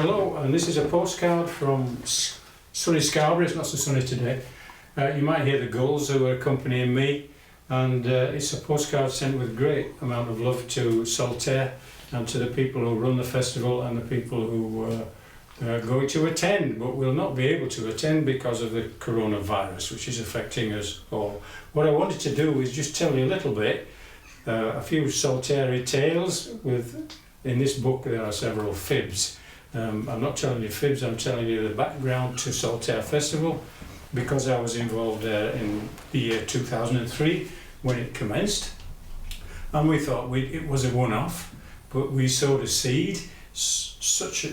Hello, and this is a postcard from sunny Scarborough. It's not so sunny today. You might hear the gulls who are accompanying me, and it's a postcard sent with great amount of love to Saltaire and to the people who run the festival and the people who are going to attend but will not be able to attend because of the coronavirus, which is affecting us all. What I wanted to do is just tell you a little bit, a few Saltaire tales. In this book there are several fibs. I'm not telling you fibs, I'm telling you the background to Saltaire Festival, because I was involved in the year 2003 when it commenced, and we thought it was a one-off, but we sowed a seed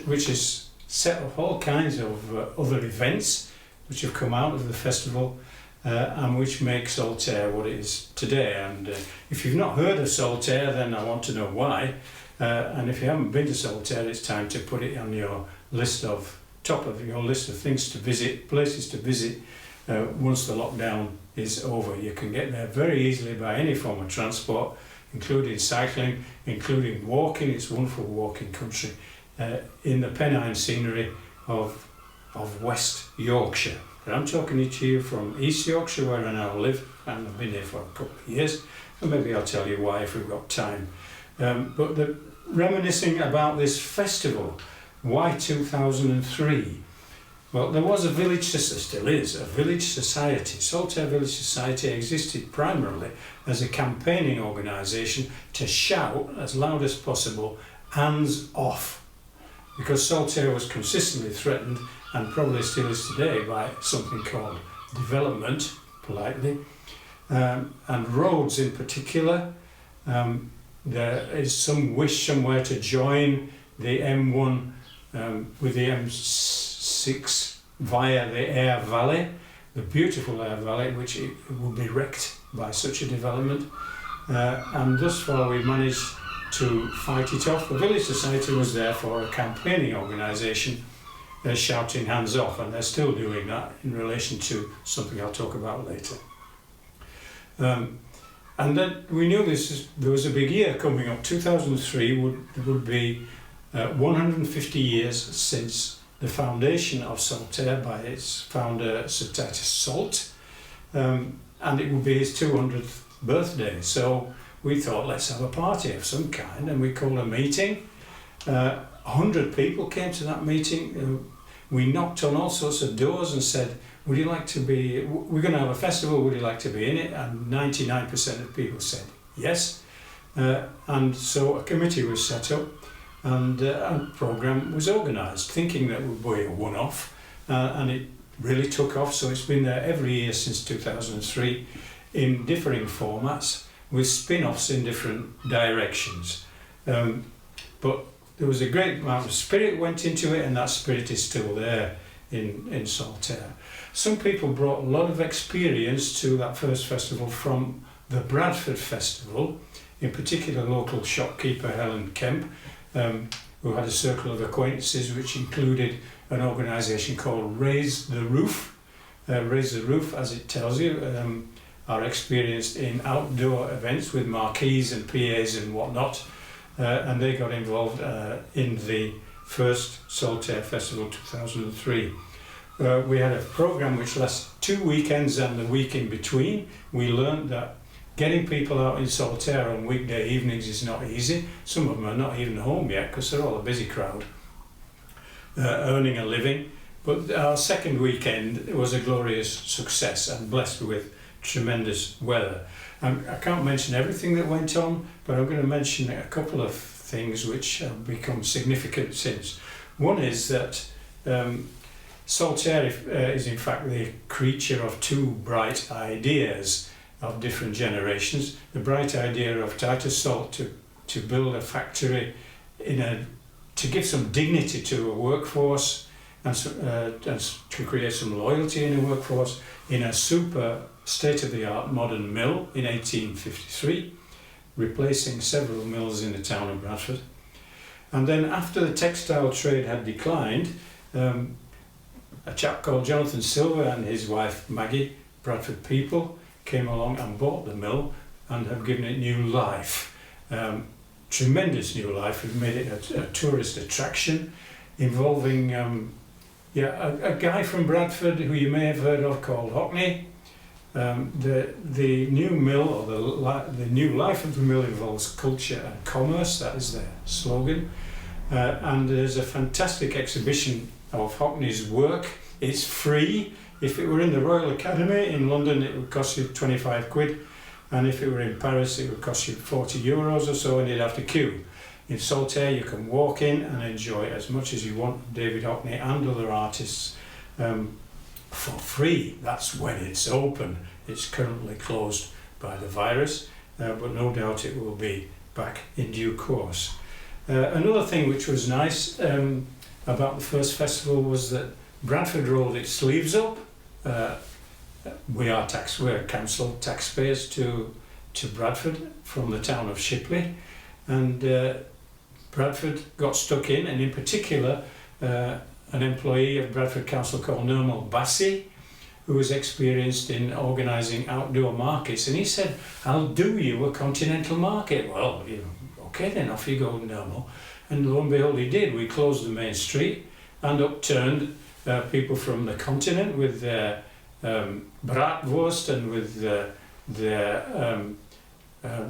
which has set up all kinds of other events which have come out of the festival and which make Saltaire what it is today. And if you've not heard of Saltaire, then I want to know why. And if you haven't been to Saltaire, it's time to put it on your top of your list of things to visit, places to visit once the lockdown is over. You can get there very easily by any form of transport, including cycling, including walking. It's a wonderful walking country in the Pennine scenery of West Yorkshire. But I'm talking to you from East Yorkshire, where I now live, and I've been here for a couple of years, and maybe I'll tell you why if we've got time. But reminiscing about this festival, why 2003? Well, there was a village, there still is, a village society. Saltaire Village Society existed primarily as a campaigning organisation to shout as loud as possible, hands off, because Saltaire was consistently threatened, and probably still is today, by something called development, politely, and roads in particular. There is some wish somewhere to join the M1 with the M6 via the Aire Valley, the beautiful Aire Valley, which it would be wrecked by such a development. And thus far we managed to fight it off. The Village Society was therefore a campaigning organisation shouting hands off, and they're still doing that in relation to something I'll talk about later. And then we knew there was a big year coming up. 2003 would be 150 years since the foundation of Saltaire by its founder Sir Titus Salt, and it would be his 200th birthday. So we thought, let's have a party of some kind, and we called a meeting. 100 people came to that meeting. We knocked on all sorts of doors and said, would you like to be, we're going to have a festival, would you like to be in it? And 99% of people said yes. And so a committee was set up, and a programme was organised, thinking that it would be a one-off, and it really took off. So it's been there every year since 2003 in differing formats, with spin-offs in different directions. But there was a great amount of spirit went into it, and that spirit is still there in Saltaire. Some people brought a lot of experience to that first festival from the Bradford Festival, in particular local shopkeeper Helen Kemp, who had a circle of acquaintances which included an organisation called Raise the Roof. Raise the Roof, as it tells you, are experienced in outdoor events with marquees and PAs and whatnot, and they got involved in the first Saltaire Festival 2003. We had a programme which lasted 2 weekends and the week in between. We learned that getting people out in Saltaire on weekday evenings is not easy. Some of them are not even home yet because they're all a busy crowd, earning a living. But our second weekend was a glorious success and blessed with tremendous weather. I can't mention everything that went on, but I'm going to mention a couple of things which have become significant since. One is that Saltaire is in fact the creature of two bright ideas of different generations. The bright idea of Titus Salt to build a factory to give some dignity to a workforce and to create some loyalty in a workforce in a super state-of-the-art modern mill in 1853, replacing several mills in the town of Bradford. And then after the textile trade had declined, a chap called Jonathan Silver and his wife Maggie, Bradford people, came along and bought the mill and have given it new life. Tremendous new life. We've made it a tourist attraction. involving a guy from Bradford who you may have heard of called Hockney. The new mill, or the new life of the mill, involves culture and commerce. That is their slogan. And there's a fantastic exhibition of Hockney's work. It's free. If it were in the Royal Academy in London, it would cost you 25 quid. And if it were in Paris, it would cost you 40 euros or so, and you'd have to queue. In Saltaire, you can walk in and enjoy as much as you want David Hockney and other artists for free. That's when it's open. It's currently closed by the virus, but no doubt it will be back in due course. Another thing which was nice about the first festival was that Bradford rolled its sleeves up. We're council taxpayers to Bradford from the town of Shipley, and Bradford got stuck in, and in particular an employee of Bradford Council called Nermal Bassi, who was experienced in organising outdoor markets, and he said, "I'll do you a continental market." Well, okay then, off you go, Nermal. And lo and behold, he did. We closed the main street and upturned people from the continent with their bratwurst and with their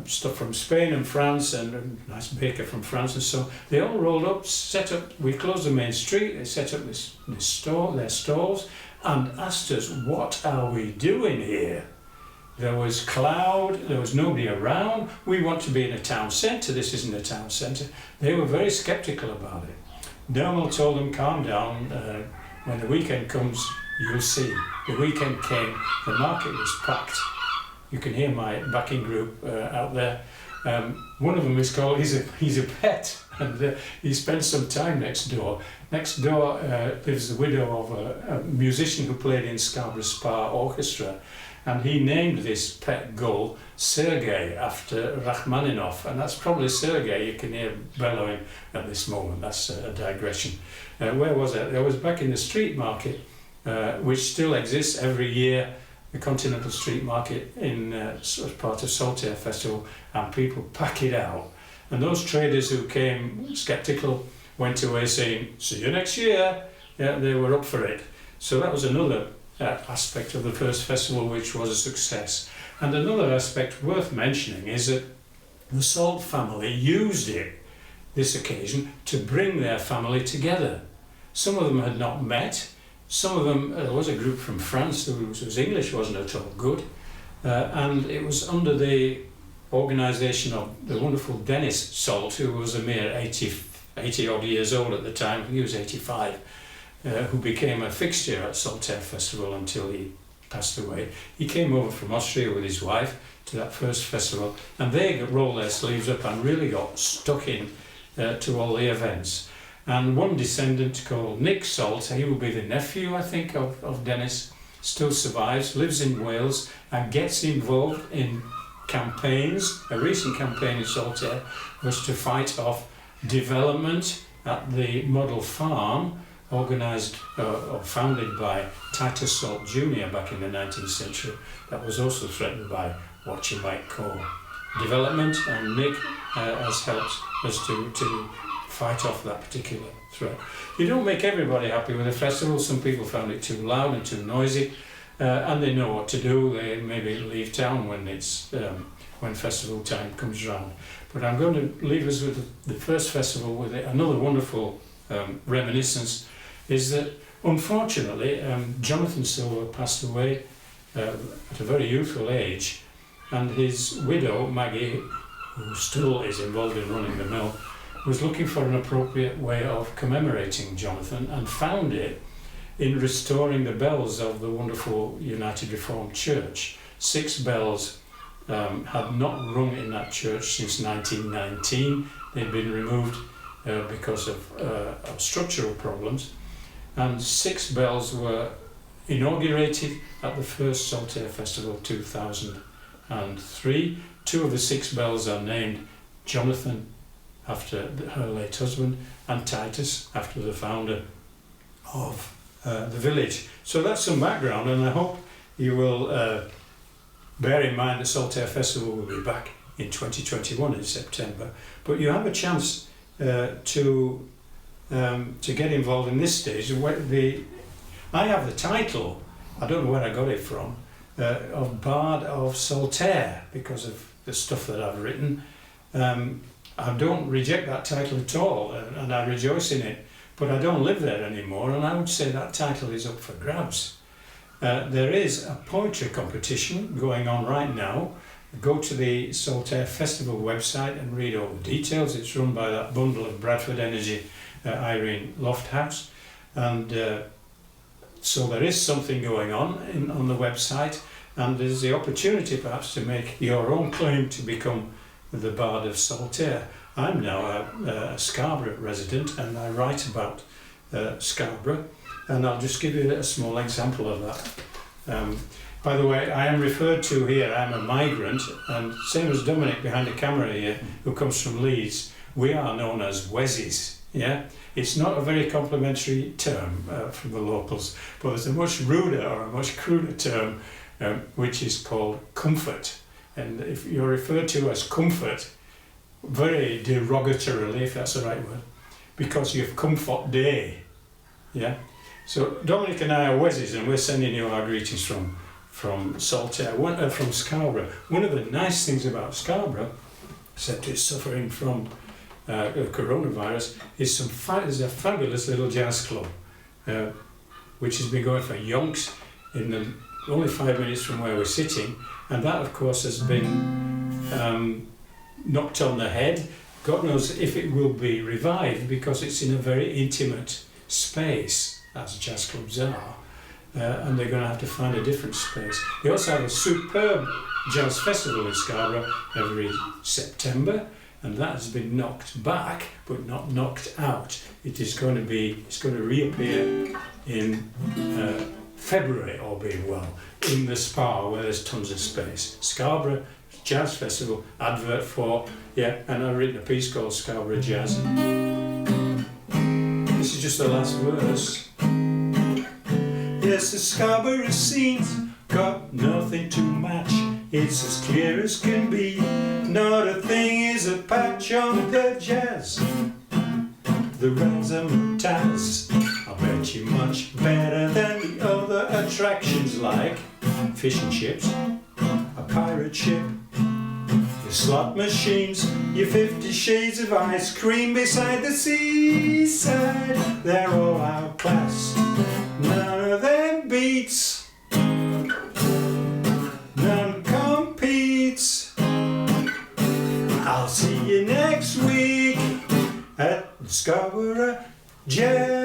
stuff from Spain and France, and a nice baker from France, and so they all rolled up, set up. We closed the main street. They set up their stalls, and asked us, "What are we doing here?" There was cloud. There was nobody around. We want to be in a town centre. This isn't a town centre. They were very sceptical about it. Dermal told them, "Calm down. When the weekend comes, you'll see." The weekend came. The market was packed. You can hear my backing group out there. One of them is called, he's a pet, and he spends some time next door. Next door lives the widow of a musician who played in Scarborough Spa Orchestra, and he named this pet gull Sergei after Rachmaninoff, and that's probably Sergei you can hear bellowing at this moment. That's a digression. Where was it? I was back in the street market, which still exists every year. The Continental Street Market in sort of part of Saltaire Festival, and people pack it out. And those traders who came sceptical went away saying, "See you next year." Yeah, they were up for it. So that was another aspect of the first festival which was a success. And another aspect worth mentioning is that the Salt family used this occasion to bring their family together. Some of them had not met. Some of them, there was a group from France whose English wasn't at all good, and it was under the organisation of the wonderful Dennis Salt, who was a mere 80 odd years old at the time. He was 85, who became a fixture at Saltaire Festival until he passed away. He came over from Austria with his wife to that first festival, and they rolled their sleeves up and really got stuck in to all the events. And one descendant called Nick Salt, he will be the nephew, I think, of Dennis, still survives, lives in Wales, and gets involved in campaigns. A recent campaign in Saltaire was to fight off development at the model farm, organised or founded by Titus Salt Jr. back in the 19th century. That was also threatened by what you might call development, and Nick has helped us to fight off that particular threat. You don't make everybody happy with a festival. Some people found it too loud and too noisy, and they know what to do. They maybe leave town when festival time comes round. But I'm going to leave us with the first festival with another wonderful reminiscence. Is that unfortunately Jonathan Silver passed away at a very youthful age, and his widow Maggie, who still is involved in running the mill, was looking for an appropriate way of commemorating Jonathan, and found it in restoring the bells of the wonderful United Reformed Church. 6 bells had not rung in that church since 1919. They'd been removed because of structural problems, and 6 bells were inaugurated at the first Saltaire Festival 2003. 2 of the 6 bells are named Jonathan after her late husband, and Titus after the founder of the village. So that's some background, and I hope you will bear in mind the Saltaire Festival will be back in 2021 in September, but you have a chance to to get involved in this stage. I have the title, I don't know where I got it from, of Bard of Saltaire, because of the stuff that I've written. I don't reject that title at all, and I rejoice in it, but I don't live there anymore, and I would say that title is up for grabs. There is a poetry competition going on right now. Go to the Saltaire Festival website and read all the details. It's run by that bundle of Bradford Energy, Irene Lofthouse, and so there is something going on the website, and there's the opportunity perhaps to make your own claim to become the Bard of Saltaire. I'm now a Scarborough resident, and I write about Scarborough, and I'll just give you a small example of that. By the way, I am referred to here, I'm a migrant, and same as Dominic behind the camera here, who comes from Leeds, we are known as Wezzies. Yeah? It's not a very complimentary term from the locals, but there's a much ruder or a much cruder term which is called comfort. And if you're referred to as comfort, very derogatorily, if that's the right word, because you've comfort day. Yeah? So Dominic and I are Wezzies, and we're sending you our greetings from Saltaire, from Scarborough. One of the nice things about Scarborough, except it's suffering from the coronavirus, is there's a fabulous little jazz club which has been going for yonks only 5 minutes from where we're sitting, and that of course has been knocked on the head. God knows if it will be revived, because it's in a very intimate space, as jazz clubs are, and they're going to have to find a different space. They also have a superb jazz festival in Scarborough every September, and that has been knocked back, but not knocked out. It's going to reappear in February, all being well, in the Spa, where there's tons of space. Scarborough Jazz Festival, advert for, yeah, and I've written a piece called Scarborough Jazz. This is just the last verse. Yes, the Scarborough scene's got nothing to match. It's as clear as can be. Not a thing is a patch on the jazz. The razzmatazz, I bet you much better than the other attractions, like fish and chips, a pirate ship, your slot machines, your 50 shades of ice cream beside the seaside. They're all outclassed, none of them beats, none competes. I'll see you next week at Scarborough Jazz.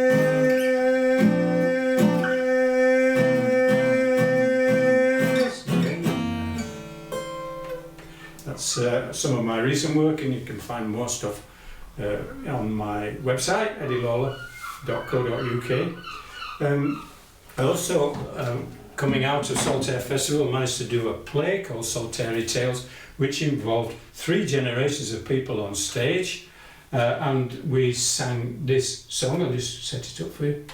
That's some of my recent work, and you can find more stuff on my website, eddylawler.co.uk. Also, coming out of Saltaire Festival, I managed to do a play called Saltaire Tales, which involved 3 generations of people on stage. And we sang this song, I'll just set it up for you,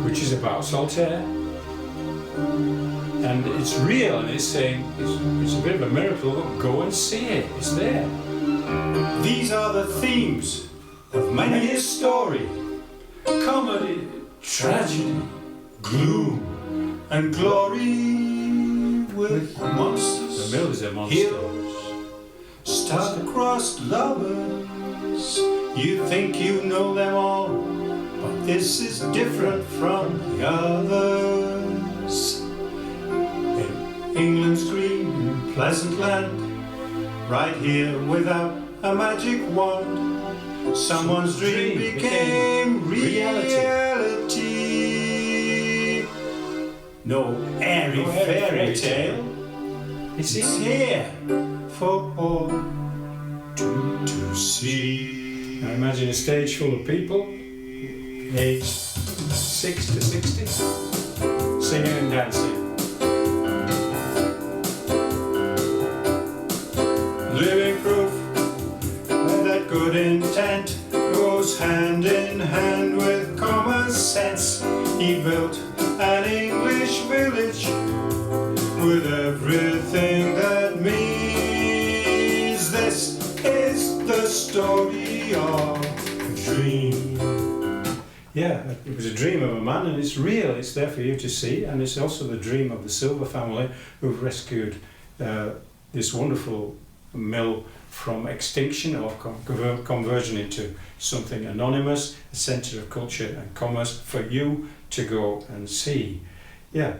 which is about Saltaire. And it's real, and it's saying, it's a bit of a miracle, but go and see it, it's there. These are the themes of many a story: comedy, tragedy, gloom, and glory, with monsters, the mill is a monster, heroes, star-crossed lovers. You think you know them all, but this is different from the others. In England's green, pleasant land, right here without a magic wand, someone's dream became reality. No airy fairy tale, it's here for all to see. Now imagine a stage full of people, aged 6 to 60, singing and dancing. Living proof that good intent goes hand in hand with common sense. He built an English village with everything that means. This is the story of Yeah, it was a dream of a man, and it's real. It's there for you to see, and it's also the dream of the Silver family, who've rescued this wonderful mill from extinction or conversion into something anonymous, a centre of culture and commerce for you to go and see. Yeah.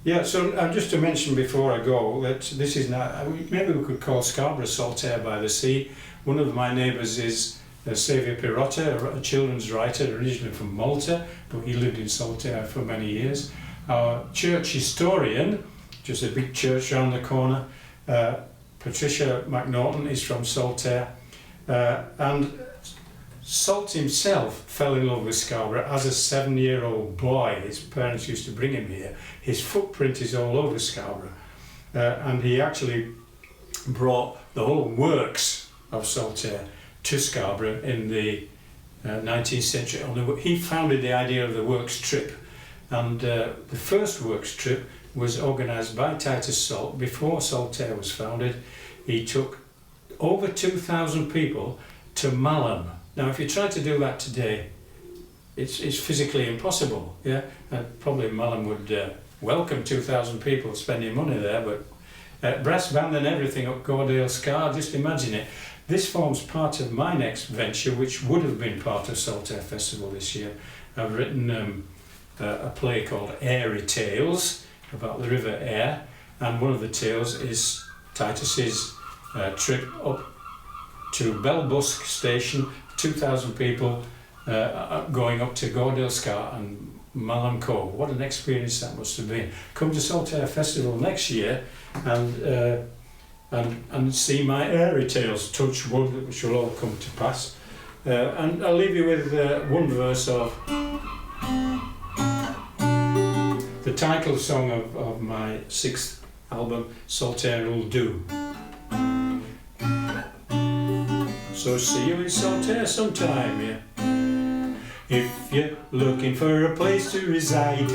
Yeah, so just to mention before I go that this is now, maybe we could call Scarborough Saltaire by the Sea. One of my neighbours is Xavier Pirotta, a children's writer originally from Malta, but he lived in Saltaire for many years. Our church historian, just a big church around the corner, Patricia McNaughton, is from Saltaire, and Salt himself fell in love with Scarborough as a 7-year-old boy. His parents used to bring him here. His footprint is all over Scarborough, and he actually brought the whole works of Saltaire to Scarborough in the 19th century. He founded the idea of the works trip, and the first works trip was organised by Titus Salt before Saltaire was founded. He took over 2,000 people to Malham. Now, if you try to do that today, it's physically impossible. Yeah, and probably Malham would welcome 2,000 people spending money there, but brass band and everything up Gordale Scar. Just imagine it. This forms part of my next venture, which would have been part of Saltaire Festival this year. I've written a play called Airy Tales about the River Aire, and one of the tales is Titus's trip up to Belbusk Station, 2,000 people going up to Gordale Scar and Malham Cove. What an experience that must have been. Come to Saltaire Festival next year and see my airy tales, touch wood, which will all come to pass. And I'll leave you with one verse of the title song of my 6th album, Saltaire will do. So see you in Saltaire sometime, yeah. If you're looking for a place to reside,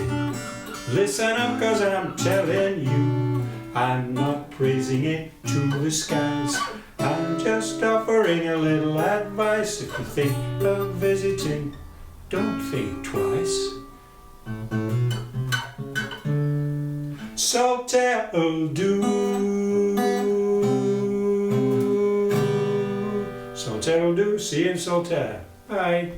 listen up, 'cause I'm telling you, I'm not praising it to the skies. I'm just offering a little advice. If you think of visiting, don't think twice. Saltaire will do. Saltaire will do. See you in Saltaire. Bye.